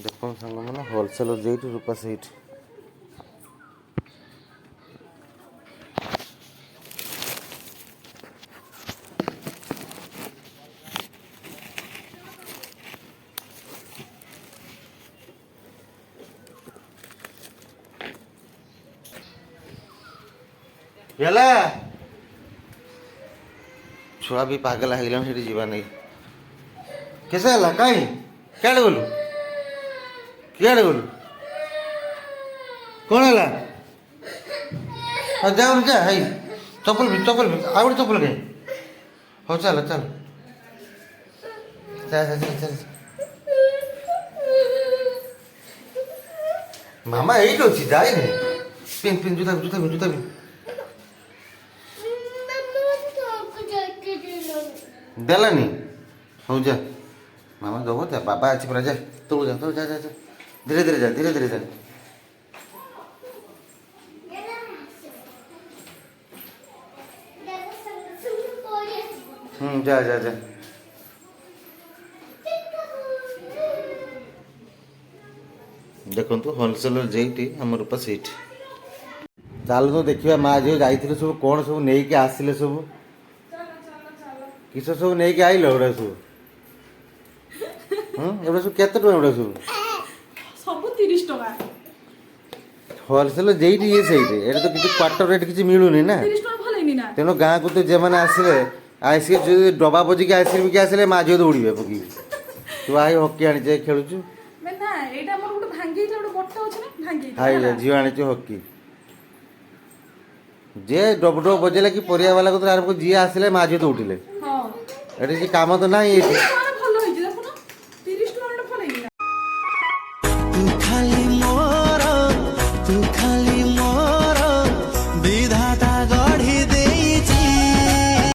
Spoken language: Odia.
ଦେଖନ୍ତୁ ସାଙ୍ଗମାନେ ହୋଲସେଲର ଯେଇଠି ରୂପା ସେଇଠି। ହେଲା ଛୁଆ ବି ପାଗଲା ହେଇଗଲାଣି ସେଠି ଯିବା ନେଇ। କେସେ ହେଲା କାହିଁ କିଆଡ଼େ ଗଲୁ କିଆଡ଼େ ଗଲୁ କ'ଣ ହେଲା? ହଁ ଯାଉନି ଯା ହେଇ ଚପଲ ବି ଆଉ ଗୋଟେ ଚପଲ କାହିଁ? ହଉ ଚାଲ ଚାଲ ଚାଲ ଚାଲ ଚାଲ। ମାମା ଏଇଠି ଅଛି ଯାଇନି। ପିନ୍ ପିନ୍ ଜୁତା ଜୁତା ଜୁତା ପିନ୍। ଦେଲାନି ହଉ ଯା ମାମା ଦେବ ଯା ବାବା ଅଛି ପୁରା ଯା ତୁ ଯା ତୁ ଯା ଯା ଯା ଧୀରେ ଧୀରେ ଯା ଧୀରେ ଧୀରେ ଯା। ଯା ଯା ଯା। ଦେଖନ୍ତୁ ହୋଲସେଲର ଯେଇଠି ଆମ ରୂପା ସେଇଠି। ଚାଲନ୍ତୁ ଦେଖିବା ମା ଝିଅ ଯାଇଥିଲେ ସବୁ କ'ଣ ସବୁ ନେଇକି ଆସିଲେ ସବୁ। କିସ ସବୁ ନେଇକି ଆଇଲ ଏଗୁଡ଼ା ସବୁ? ଏଗୁଡ଼ା ସବୁ କେତେ ଟଙ୍କା ଏଗୁଡ଼ା ସବୁ? ସବୁ 30 ଟଙ୍କା। ହୋଲସେଲ ଯେଇଠି ଇଏ ସେଇଠି। ଏଠି ତ କିଛି କ୍ୱାର୍ଟର ରେଟ୍ କିଛି ମିଳୁନି ନା। 30 ଟଙ୍କା ଭଲଇନି ନା। ତେଣୁ ଗାଁକୁ ତ ଯେମାନେ ଆସିଲେ ଆସିକି ଯଦି ଡବା ବଜିକି ଆସିକି ଆସିଲେ ମା ଝିଅ ଦୌଡ଼ିବେ ପକେଇକି। ତୁ ଆଇ ହକି ଆଣିଛେ ଖେଳୁଛୁ। ନା ଏଇଟା ଆମର ଗୋଟେ ଭାଙ୍ଗି ଯାଇଥିଲା ଗୋଟେ ବଟ ଅଛି ନା ଭାଙ୍ଗି ହାଇ ଝିଅ ଆଣିଛୁ ହକି। ଯିଏ ଡବ ଡବ ବଜେଇଲା କି ପରିବା ବାଲା କତିରେ ଆରମ୍ଭ ଯିଏ ଆସିଲେ ମା ଝିଅ ଦୌଡ଼ିଲେ। ହଁ ଏଠି କିଛି କାମ ତ ନାହିଁ ଏଠି। ଭଲ ହେଇଛି ଦେଖୁନ 30 ଟଙ୍କା ଭଲ ହେଇନି ନା। ତୁ ଖାଲି ମୋର